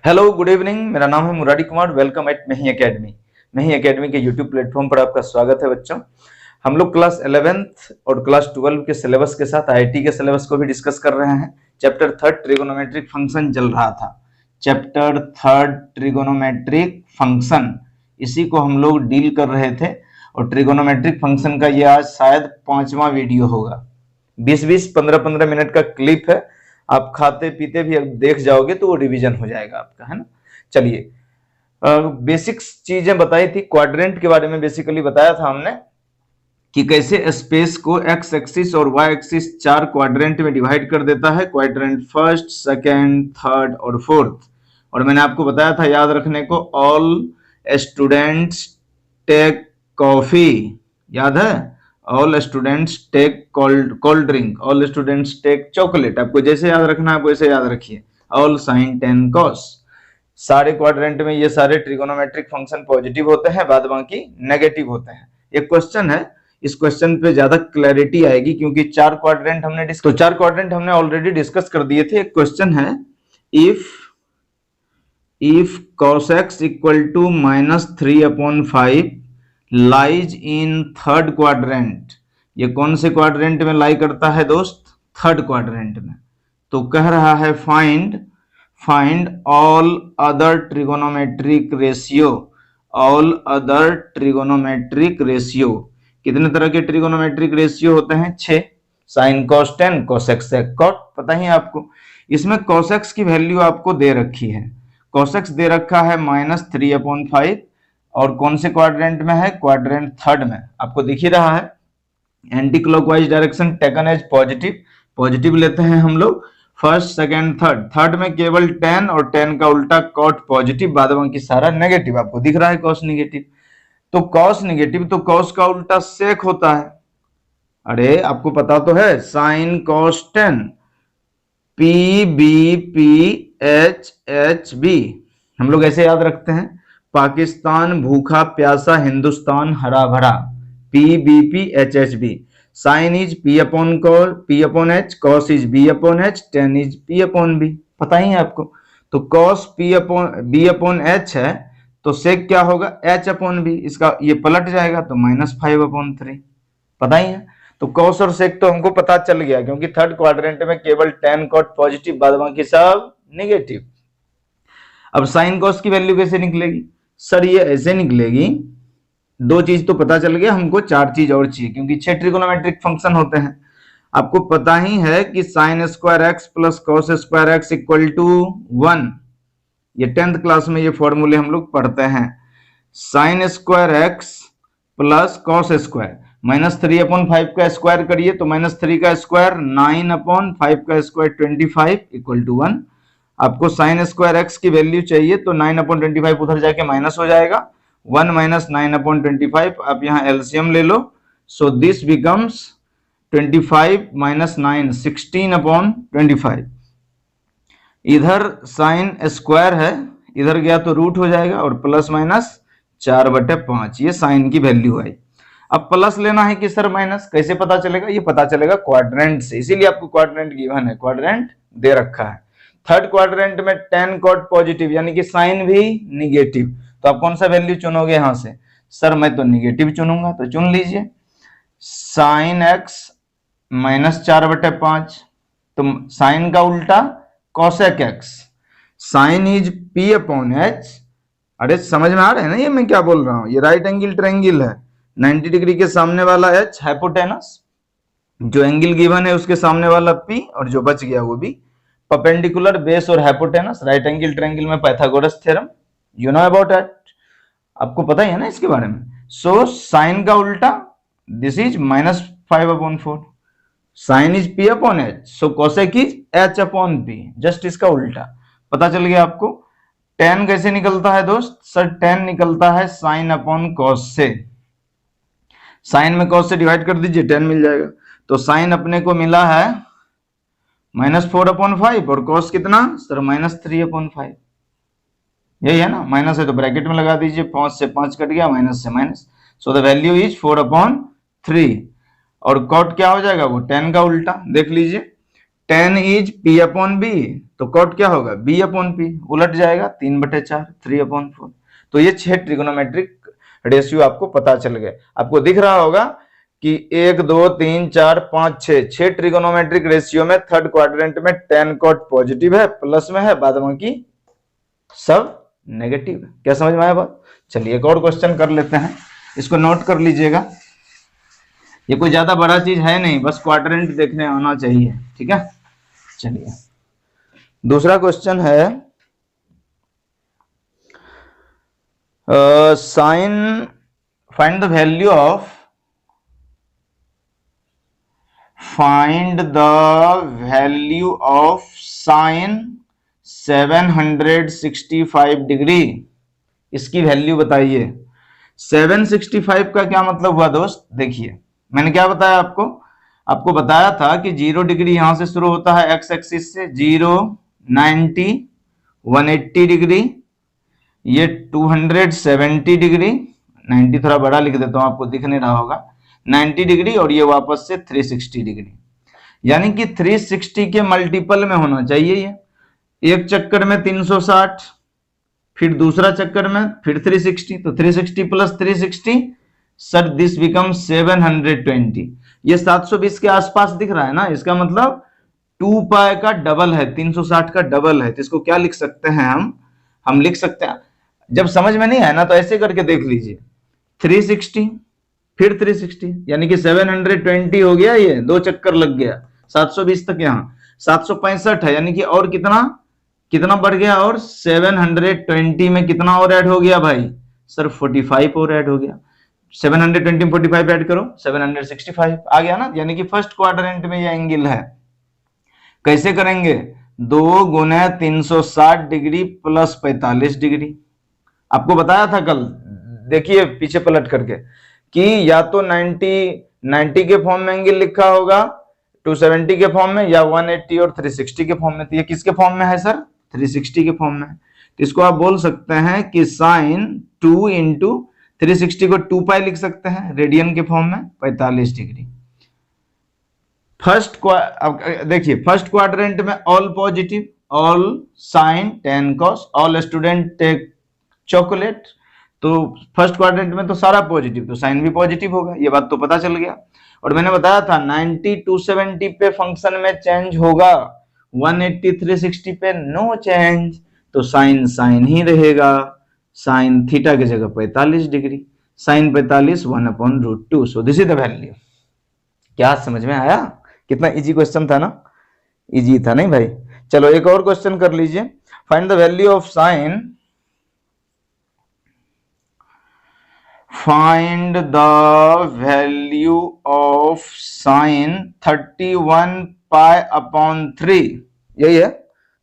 Hello good evening. मेरा नाम है मुरारी कुमार। वेलकम एट मही एकेडमी। मही एकेडमी के यूट्यूब प्लेटफॉर्म पर आपका स्वागत है बच्चों। हम लोग क्लास 11th और क्लास 12 के सिलेबस के साथ आईआईटी के सिलेबस को भी डिस्कस कर रहे हैं। चैप्टर 3 ट्रिगोनोमेट्रिक फंक्शन चल रहा था। चैप्टर 3 ट्रिगोनोमेट्रिक फंक्शन, इसी को हम लोग डील कर रहे थे। और ट्रिगोनोमेट्रिक फंक्शन का ये आज शायद 5वां वीडियो होगा। 20-20, 15-15 मिनट का क्लिप है। आप खाते पीते भी देख जाओगे तो वो रिवीजन हो जाएगा आपका, है ना। चलिए, बेसिक्स चीजें बताई थी। क्वाड्रेंट के बारे में बेसिकली बताया था हमने कि कैसे स्पेस को एक्स एक्सिस और वाई एक्सिस 4 क्वाड्रेंट में डिवाइड कर देता है। क्वाड्रेंट फर्स्ट, सेकंड, थर्ड और फोर्थ। और मैंने आपको बताया था याद रखने को, ऑल स्टूडेंट्स टेक कॉफी, याद है। All students take cold drink, all students take chocolate. आपको जैसे याद रखना है आप वैसे याद रखिए। All sine tan cos. सारे क्वाड्रेंट में ये सारे ट्रिगोनोमेट्रिक फंक्शन पॉजिटिव होते हैं, बाद बाकी नेगेटिव होते हैं। एक क्वेश्चन है, इस क्वेश्चन पे ज्यादा क्लैरिटी आएगी क्योंकि 4 क्वाड्रेंट हमने ऑलरेडी डिस्कस कर दिए थे। एक क्वेश्चन है, if cos x equal to -3/5 lies in third quadrant. ये कौन से क्वाड्रेंट में लाई करता है दोस्त? थर्ड क्वाड्रेंट में। तो कह रहा है find all other trigonometric ratio. All other trigonometric ratio, कितने तरह के ट्रिगोनोमेट्रिक रेशियो होते हैं? 6। Sine cos tan, cosec sec cot, पता ही है आपको। इसमें कॉस एक्स की वैल्यू आपको दे रखी है। कॉस एक्स दे रखा है -3/5 और कौन से क्वाड्रेंट में है? क्वाड्रेंट थर्ड में। आपको दिख ही रहा है। Anticlockwise direction taken as positive लेते हैं हम लोग। फर्स्ट, सेकंड, थर्ड में केवल 10 और 10 का उल्टा कॉट पॉजिटिव, बाद बाकी सारा नेगेटिव। आपको दिख रहा है कॉस नेगेटिव। तो कॉस नेगेटिव तो कॉस का उल्टा सेक होता है। अरे आपको पता तो है, साइन कॉस 10, PBPHHB। हम लोग ऐसे याद रखते हैं, पाकिस्तान भूखा प्यासा, हिंदुस्तान हरा भरा। PBPHHB। Sine is P/H, cos is B/H, tan is P/B। पता ही है आपको। तो कॉस B/H है तो सेक क्या होगा? H/B। इसका ये पलट जाएगा तो -5/3। पता ही है। तो कॉस और सेक तो हमको पता चल गया क्योंकि थर्ड क्वाड्रेंट में केवल 10 कॉट पॉजिटिव, बाद बाकी सब नेगेटिव। अब साइन कॉस की वैल्यू कैसे निकलेगी? सर ये ऐसे निकलेगी, दो चीज तो पता चल गया हमको, 4 चीज और चाहिए क्योंकि 6 ट्रिगोनोमेट्रिक फंक्शन होते हैं। आपको पता ही है कि sine square x plus cos square x equal to 1। ये 10th क्लास में ये फॉर्मूले हम लोग पढ़ते हैं। Sign square x plus cos square, -3/5 का स्क्वायर करिए तो -3 का स्क्वायर 9/5 का स्क्वायर 25 इक्वल टू 1। आपको साइन स्क्वायर एक्स की वैल्यू चाहिए तो 9/25 उधर जाके माइनस हो जाएगा। 1 - 9/25, आप यहाँ एलसीएम ले लो। So this becomes 25 - 9, 16/25। इधर साइन स्क्वायर है, इधर गया तो रूट हो जाएगा और प्लस माइनस 4/5। ये साइन की वैल्यू आई। अब प्लस लेना है कि सर माइनस? कैसे पता चलेगा? ये पता चलेगा क्वाड्रेंट से, इसीलिए आपको क्वाड्रेंट गिवन है, क्वाड्रेंट दे रखा है। थर्ड क्वाड्रेंट में 10 कॉट पॉजिटिव यानी कि साइन भी निगेटिव, तो आप कौन सा वैल्यू चुनोगे यहां से? सर मैं तो निगेटिव चुनूंगा, तो चुन लीजिए साइन एक्स -4/5। तो साइन का उल्टा cosec x, sign is P/H। अरे समझ में आ रहा है ना ये मैं क्या बोल रहा हूं? ये राइट एंगल ट्रायंगल है, 90 डिग्री के सामने वाला H हाइपोटेनस, जो एंगल गिवन है उसके सामने वाला P और जो बच गया वो भी। परपेंडिकुलर बेस और हाइपोटेनस, राइट एंगल ट्रायंगल में Pythagoras theorem, you know about it, आपको पता ही है ना इसके बारे में। सो साइन का उल्टा, this is -5/4। Sine is P/H, so cosec is H/P, just इसका उल्टा। पता चल गया आपको। tan कैसे निकलता है दोस्त? सर tan निकलता है साइन अपॉन कॉस से। साइन में कॉस से डिवाइड कर दीजिए, tan मिल जाएगा। तो साइन अपने को मिला है -4/5 और कॉस कितना? सर -3/5। यही है ना, माइनस है तो ब्रैकेट में लगा दीजिए, 5 से 5 कट गया, माइनस से minus. So the value is 4/3। और कॉट क्या हो जाएगा? वो 10 का उल्टा। देख लीजिए, 10 इज P अपॉन बी, तो कॉट क्या होगा B अपॉन पी, उलट जाएगा 3/4 3/4। तो ये 6 ट्रिगोनोमेट्रिक रेशियो आपको पता चल गया। आपको दिख रहा होगा कि 1 2 3 4 5 6 ट्रिगोनोमेट्रिक रेशियो में थर्ड क्वाड्रेंट में tan कॉट पॉजिटिव है, प्लस में है, बाद बाकी सब नेगेटिव है। क्या समझ में आया बात? चलिए एक और क्वेश्चन कर लेते हैं, इसको नोट कर लीजिएगा। ये कोई ज्यादा बड़ा चीज है नहीं, बस क्वाड्रेंट देखने आना चाहिए, ठीक है। चलिए दूसरा क्वेश्चन है sine find the value of sine 765 degree. इसकी वैल्यू बताइए। 765 का क्या मतलब हुआ दोस्त? देखिए मैंने क्या बताया आपको बताया था कि 0 डिग्री यहां से शुरू होता है एक्स एक्सिस से, 0 90 180 डिग्री, ये 270 डिग्री, 90 थोड़ा बड़ा लिख देता हूं आपको दिख नहीं रहा होगा, 90 डिग्री, और ये वापस से 360 डिग्री। यानी कि 360 के मल्टीपल में होना चाहिए ये। एक चक्कर में 360, फिर दूसरा चक्कर में फिर 360, तो 360 प्लस 360 सर दिस बिकम 720। ये 720 के आसपास दिख रहा है ना, इसका मतलब 2 पाई का डबल है, 360 का डबल है। तो इसको क्या लिख सकते हैं हम लिख सकते हैं, जब समझ में नहीं आया ना तो ऐसे करके देख लीजिए, 360 फिर 360, यानी कि 720 हो गया, ये 2 चक्कर लग गया, 720 तक, यहाँ 765 है, यानी कि और कितना बढ़ गया, और 720 में कितना और ऐड हो गया भाई? सर 45 और ऐड हो गया। 720 में 45 ऐड करो, 765 आ गया ना। यानी कि फर्स्ट क्वाड्रेंट में ये एंगल है। कैसे करेंगे? 2 गुना 360 डिग्री प्लस 45 डिग्री। आपको बताया था कल, देखिए पीछे पलट करके, कि या तो 90 के फॉर्म में एंगल लिखा होगा, 270 के फॉर्म में, या 180 और 360 के फॉर्म में। तो ये किसके फॉर्म में है सर? 360 के फॉर्म में। तो इसको आप बोल सकते हैं कि साइन 2 इंटू 360 को 2 पाई लिख सकते हैं, रेडियन के फॉर्म में 45 डिग्री। देखिए फर्स्ट क्वाड्रेंट में all positive, all sine 10 cos, all student take chocolate. तो फर्स्ट क्वाड्रेंट में तो सारा पॉजिटिव, तो साइन भी पॉजिटिव होगा, ये बात तो पता चल गया। और मैंने बताया था 90 270 पे फंक्शन में चेंज होगा, 180 360 पे नो चेंज, तो साइन ही रहेगा। साइन थीटा की जगह 45 degree, sine 45 1/√2। So this is the value. क्या समझ में आया? कितना इजी क्वेश्चन था ना? इजी था नहीं भाई? चलो एक और क्वेश्चन कर लीजिए। Find the value of sign, find the value of sign 31 pi upon 3। यही है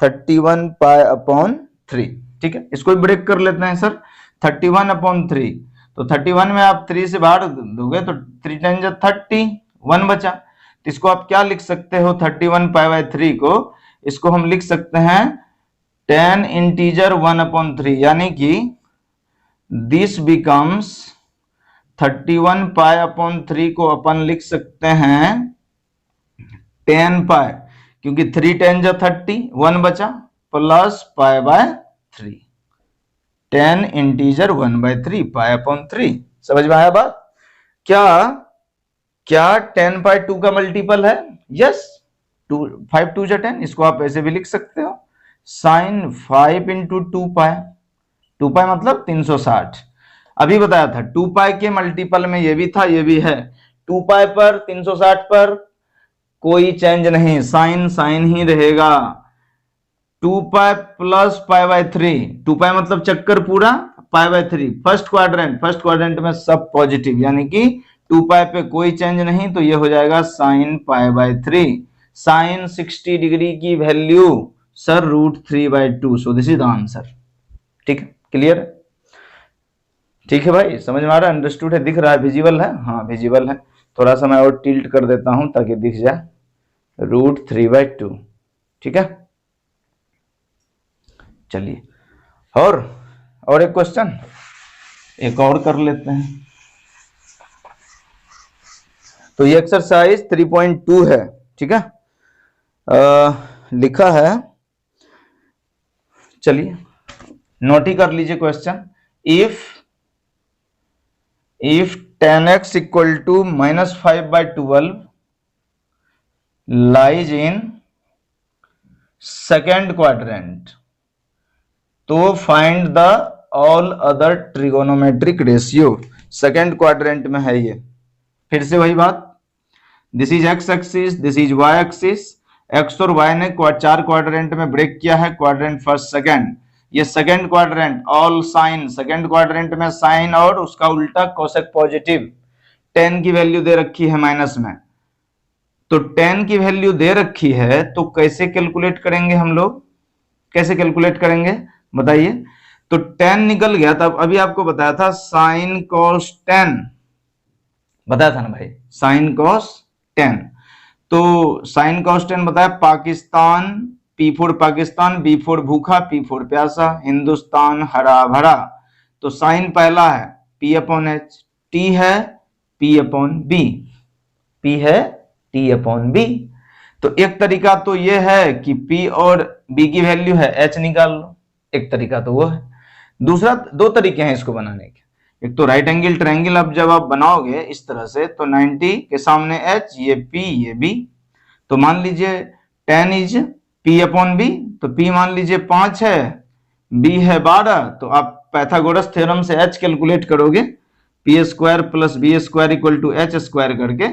31 पाई अपॉन 3, ठीक है। इसको भी ब्रेक कर लेते हैं सर, 31 अपॉन 3, तो 31 में आप 3 से बाहर दोगे तो 3 10 जा 30, 1 बचा। तो इसको आप क्या लिख सकते हो? 31 पाई बाय 3 को, इसको हम लिख सकते हैं 10 इंटीजर 1/3, यानी कि दिस बिकम्स 31 पाई अपॉन 3 को अपन लिख सकते हैं 10 पाई, क्योंकि 3 10 जा 30, 1 बचा, plus pi by 3, 10 integer 1/3 pi upon 3। समझ में आया बात? क्या 10 पाई 2 का मल्टीपल है? यस, 5 2 जा 10। इसको आप ऐसे भी लिख सकते हो, साइन 5 इंटू 2 पाई, 2 पाई मतलब 360। अभी बताया था 2 पाई के मल्टीपल में ये भी था, ये भी है। 2 पाई पर 360 पर कोई चेंज नहीं, साइन ही रहेगा। 2 पाई प्लस पाई बाय 3, 2 पाई मतलब चक्कर पूरा, पाई बाय 3 फर्स्ट क्वाड्रेंट में सब पॉजिटिव, यानी कि 2 पाई पे कोई चेंज नहीं, तो ये हो जाएगा sine pi by 3। Sine 60 degree की value sir √3/2। So this is the answer. ठीक है, क्लियर? ठीक है भाई, समझ में आ रहा है? अंडरस्टूड है? दिख रहा है? विजिबल है? हाँ विजिबल है। थोड़ा सा मैं और टिल्ट कर देता हूं ताकि दिख जाए, √3/2। ठीक है, चलिए और एक क्वेश्चन एक और कर लेते हैं। तो ये एक्सरसाइज 3.2 है, ठीक है। लिखा है, चलिए नोट ही कर लीजिए question. If 10x equal to -5/12 lies in second quadrant, तो find the all other trigonometric ratio. Second quadrant में है ये, फिर से वही बात, this is X axis, this is Y axis, X और वाई ने चार क्वाड्रेंट में ब्रेक किया है, क्वाड्रेंट फर्स्ट सेकेंड, ये second quadrant all sine, second quadrant में साइन और उसका उल्टा कोसेक पॉजिटिव, 10 की वैल्यू दे रखी है माइनस में, तो 10 की वैल्यू दे रखी है, तो कैसे कैलकुलेट करेंगे हम लोग, कैसे कैलकुलेट करेंगे बताइए। तो 10 निकल गया, तब अभी आपको बताया था साइन कॉस 10, बताया था ना भाई, साइन कॉस 10, तो साइन कॉस 10 बताया, Pakistan, P for Pakistan, B for भूखा, P फॉर प्यासा, हिंदुस्तान हरा भरा, तो साइन पहला है P/H, T है P/B, P है T/B। तो एक तरीका तो ये है कि P और B की वैल्यू है H निकाल लो, एक तरीका तो वो है। दूसरा, दो तरीके हैं इसको बनाने के, एक तो राइट एंगल ट्रायंगल, अब जब आप बनाओगे इस तरह से, तो 90 के सामने H, ये P ये B, तो मान लीजिए 10 इज P/B, तो P मान लीजिए 5 है, B है 12, तो आप पाइथागोरस थ्योरम से H कैलकुलेट करोगे, P² plus B² equal to H² करके,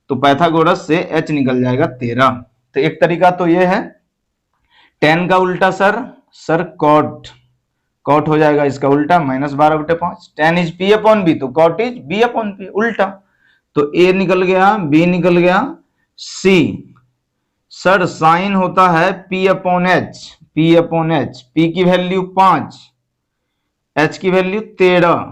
तो पाइथागोरस से H निकल जाएगा 13। तो एक तरीका तो ये है। 10 का उल्टा सर कॉट हो जाएगा इसका उल्टा, -12/5, 10 इज P/B, तो कॉट इज B/P, उल्टा, तो A निकल गया, B निकल गया, C। सर साइन होता है P/H, P की वैल्यू 5, H की वैल्यु 13,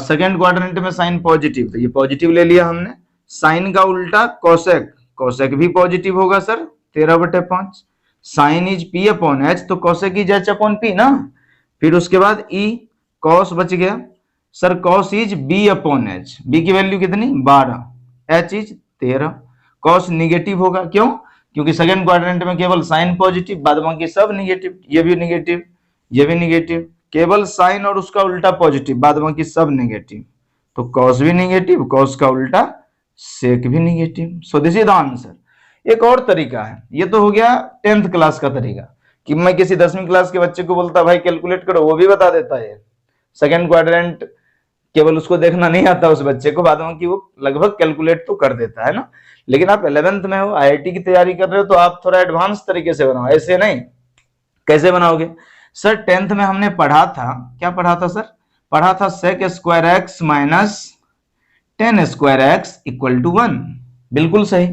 सेकेंड क्वाड्रेंट में साइन पॉजिटिव, तो ये पॉजिटिव ले लिया हमने। साइन का उल्टा कोसेक भी पॉजिटिव होगा सर, 13/5, साइन इज P/H, तो कोसेक इज H/P ना, फिर उसके बाद E, कॉस बच गया, sir cos is B/H, B की वैल्यू कितनी 12, H इज 13, कॉस निगेटिव होगा, क्यों, क्योंकि सेकेंड क्वाड्रेंट में केवल साइन पॉजिटिव, बाद बाकी सब निगेटिव, ये भी निगेटिव, ये भी निगेटिव, केवल साइन और उसका उल्टा पॉजिटिव, बाद बाकी सब निगेटिव, तो कॉस भी निगेटिव, कॉस का उल्टा सेक भी negative, so this is the answer. एक और तरीका है, ये तो हो गया 10th क्लास का तरीका, कि मैं किसी 10वीं क्लास के बच्चे को बोलता भाई कैलकुलेट करो, वो भी बता देता है। सेकेंड क्वाड्रेंट केवल उसको देखना नहीं आता उस बच्चे को, बाद में कि वो लगभग कैलकुलेट तो कर देता है ना। लेकिन आप 11th में हो, IIT की तैयारी कर रहे हो, तो आप थोड़ा एडवांस तरीके से बनाओ, ऐसे नहीं। कैसे बनाओगे सर, 10th में हमने पढ़ा था, क्या पढ़ा था सर, पढ़ा था sec² x minus 10² x equal to 1, बिल्कुल सही।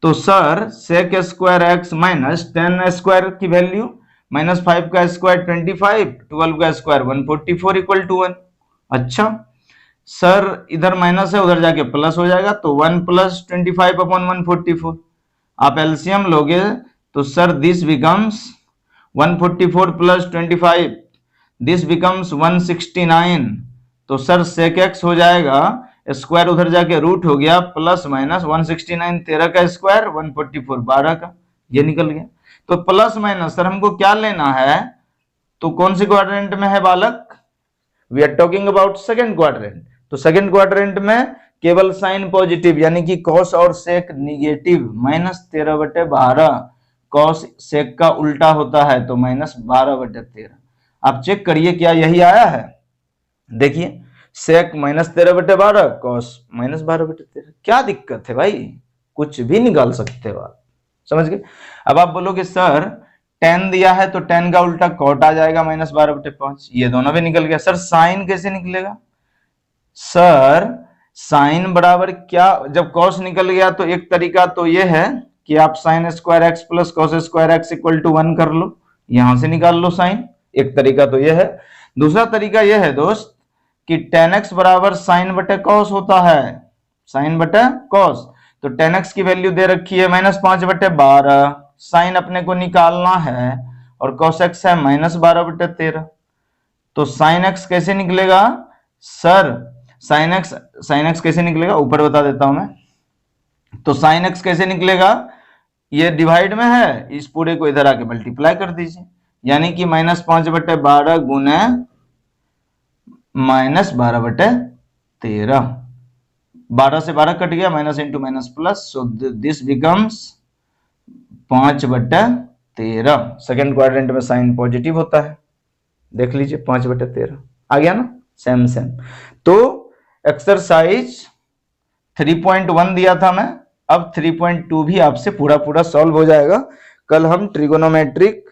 तो सर sec² x माइनस 10² की वैल्यू, -5 का स्क्वायर 25, 12 का स्क्वायर 144 इक्वल टू 1। अच्छा सर इधर माइनस है, उधर जाके प्लस हो जाएगा, तो 1 + 25/144, आप एलसीएम लोगे तो sir this becomes 144 + 25, this becomes 169, तो सर sec x हो जाएगा, स्क्वायर उधर जाके रूट हो गया, प्लस माइनस 169, 13 का स्क्वायर 144 12 का, ये निकल गया। तो प्लस माइनस सर हमको क्या लेना है, तो कौन सी क्वाड्रेंट में है बालक, we are talking about second quadrant, तो सेकेंड क्वाड्रेंट में केवल साइन पॉजिटिव, यानी कि कॉस और सेक निगेटिव, -13/12, कॉस सेक का उल्टा होता है, तो -12/13। आप चेक करिए क्या यही आया है, देखिए सेक -13/12, कॉस -12/13, क्या दिक्कत है भाई, कुछ भी निकाल सकते हो आप, समझ गए। अब आप बोलोगे सर 10 दिया है, तो 10 का उल्टा कॉट आ जाएगा, -12/5, ये दोनों भी निकल गया। सर साइन कैसे निकलेगा, सर साइन बराबर क्या, जब कॉस निकल गया तो एक तरीका तो ये है कि आप sin² x plus cos² x equal to 1 कर लो, यहां से निकाल लो साइन, एक तरीका तो ये है। दूसरा तरीका ये है दोस्त कि tan x बराबर sin/cos होता है, sin/cos, तो tan x की वैल्यू दे रखी है -5/12, साइन अपने को निकालना है, और cos x है -12/13, तो sin x कैसे निकलेगा सर, sin x कैसे निकलेगा, ऊपर बता देता हूं मैं, तो sin x कैसे निकलेगा, ये डिवाइड में है, इस पूरे को इधर आके मल्टीप्लाई कर दीजिए, यानी कि -5/12 गुने -12/13, 12 से 12 कट गया, minus into minus plus, so this becomes 5/13। Second quadrant में साइन पॉजिटिव होता है, देख लीजिए 5/13 आ गया ना, सेम सेम। तो एक्सरसाइज 3.1 दिया था मैं, अब 3.2 भी आपसे पूरा पूरा सॉल्व हो जाएगा। कल हम ट्रिगोनोमेट्रिक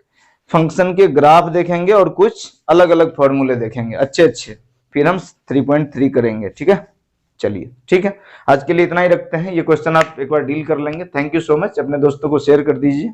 फंक्शन के ग्राफ देखेंगे और कुछ अलग अलग फॉर्मूले देखेंगे अच्छे अच्छे, फिर हम 3.3 करेंगे, ठीक है। चलिए ठीक है, आज के लिए इतना ही रखते हैं। ये क्वेश्चन आप एक बार डील कर लेंगे। थैंक यू सो मच, अपने दोस्तों को शेयर कर दीजिए।